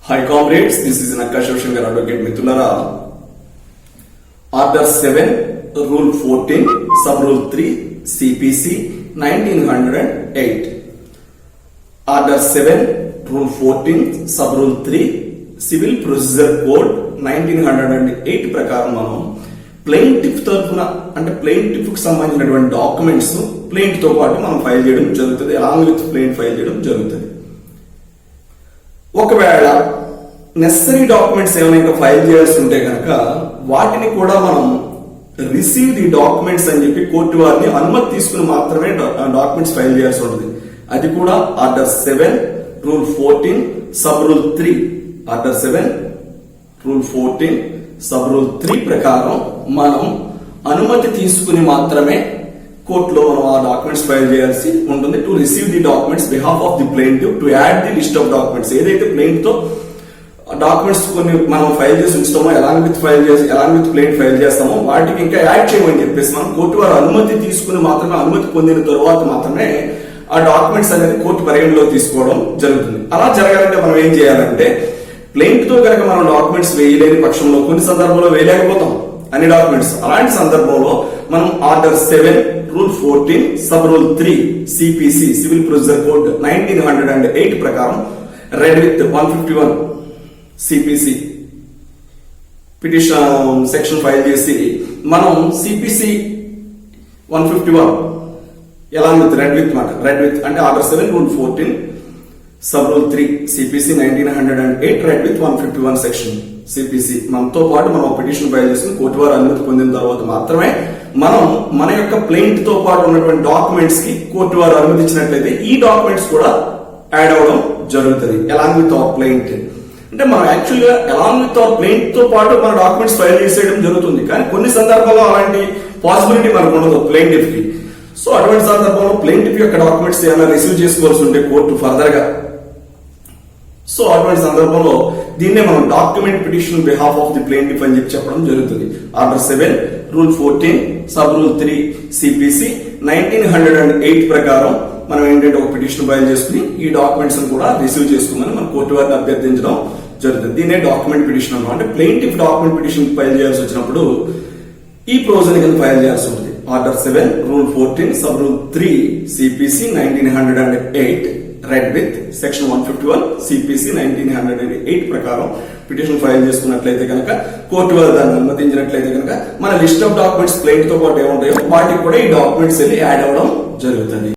Hi comrades, this is Nakka Shivshankar Advocate Mitulara. Order 7, Rule 14, Sub Rule 3, CPC 1908. Order 7, Rule 14, Sub Rule 3, Civil Procedure Code 1908 ప్రకారం మనం plaintiff తరఫున అంటే plaintiff కి సంబంధించినటువంటి documents ప్లెయింట్ తో పాటు మనం ఫైల్ చేయడం జరుగుతుంది, అలాంగ్ విత్ ప్లెయింట్ ఫైల్ చేయడం జరుగుతుంది. ఒకవేళ నెసరీ డాక్యుమెంట్స్ ఏమైనా ఫైల్ చేయాల్సి ఉంటే కనుక వాటిని కూడా మనం రిసీవ్ ది డాక్యుమెంట్స్ అని చెప్పి కోర్టు వారిని అనుమతి తీసుకుని మాత్రమే డాక్యుమెంట్స్ ఫైల్ చేయాల్సి ఉంటుంది. అది కూడా order 7 rule 14 sub rule 3 order 7 rule 14 sub rule 3 ప్రకారం మనం అనుమతి తీసుకుని మాత్రమే కోర్టులో మనం ఆ డాక్యుమెంట్స్ ఫైల్ చేయాల్సి ఉంటుంది. To receive the documents behalf of the plaintiff to add the list of documents. ఏదైతే ప్లెయింట్ తో డాక్యుమెంట్స్ కొన్ని మనం ఫైల్ చేసి ఉంచుతామో, అలాంగ్ విత్ ప్లెయింట్ ఫైల్ చేస్తామో వాటికి ఇంకా యాడ్ చేయమని చెప్పేసి మనం కోర్టు వారు అనుమతి తీసుకుని మాత్రమే, అనుమతి పొందిన తరువాత మాత్రమే ఆ డాక్యుమెంట్స్ అనేది కోర్టు పరిగణలో తీసుకోవడం జరుగుతుంది. అలా జరగాలంటే మనం ఏం చేయాలంటే ప్లెయింట్ తో కనుక మనం డాక్యుమెంట్స్ వేయలేని పక్షంలో కొన్ని సందర్భంలో వేయలేకపోతాం అన్ని డాక్యుమెంట్స్. అలాంటి సందర్భంలో మనం order 7 rule 14 sub rule 3 CPC civil procedure code 1908 ప్రకారం red with 151 CPC petition section file చేసి మనం సిపిసి 151 ఎలా విత్ రెడ్ విత్ అంటే order 7 rule 14 sub rule 3 CPC 1908 red with 151 section CPC మనతో పాటు మనం పిటిషన్ ఫైల్ చేసుకుని కోర్టు వారు అనుమతి పొందిన తర్వాత మాత్రమే మనం మన యొక్క ప్లెయింట్ తో పాటు ఉన్నటువంటి డాక్యుమెంట్స్ కి కోర్టు వారు అనుమతించినట్లయితే ఈ డాక్యుమెంట్స్ కూడా యాడ్ అవడం జరుగుతుంది అలాంగ్ విత్ అవర్ ప్లెయింట్. అంటే మనం యాక్చువల్గా అలాంగ్ విత్ అవర్ ప్లెయింట్ తో పాటు మన డాక్యుమెంట్స్ ఫైల్ చేసేయడం జరుగుతుంది, కానీ కొన్ని సందర్భాల్లో అలాంటి పాసిబిలిటీ మనకు ఉండదు ప్లెయింటిఫ్ కి. సో అటువంటి సందర్భంలో ప్లెయింటిఫ్ యొక్క డాక్యుమెంట్స్ ఏమైనా రిసీవ్ చేసుకోవాల్సి ఉంటే కోర్టు ఫర్దర్ గా, సో అటువంటి సందర్భంలో దీన్నే మనం document petition behalf of the plaintiff అని చెప్పడం జరుగుతుంది. Order 7 rule 14 sub rule 3 CPC 1908 ప్రకారం మనం ఏంటంటే ఒక పిటిషన్ ఫైల్ చేసుకుని ఈ డాక్యుమెంట్స్ కూడా రిసీవ్ చేసుకోమని మన కోర్టు వారిని అభ్యర్థించడం జరుగుతుంది. దీన్నే డాక్యుమెంట్ పిటిషన్ అన్నమాట. అంటే ప్లెయింటిఫ్ డాక్యుమెంట్ పిటిషన్ ఫైల్ చేయాల్సి వచ్చినప్పుడు ఈ ప్రొవిజన్ కింద ఫైల్ చేయాల్సి ఉంటుంది. Order 7 rule 14 sub rule 3 CPC 1908 red with section 151 CPC 1908 ప్రకారం పిటిషన్ ఫైల్ చేసుకున్నట్లయితే కనుక కోర్టు వారు దాన్ని అనుమతించినట్లయితే కనుక మన లిస్ట్ ఆఫ్ డాక్యుమెంట్స్ ప్లెయింట్ తో పాటు ఏముంటాయో వాటికి కూడా ఈ డాక్యుమెంట్స్ వెళ్ళి యాడ్ అవ్వడం జరుగుతుంది.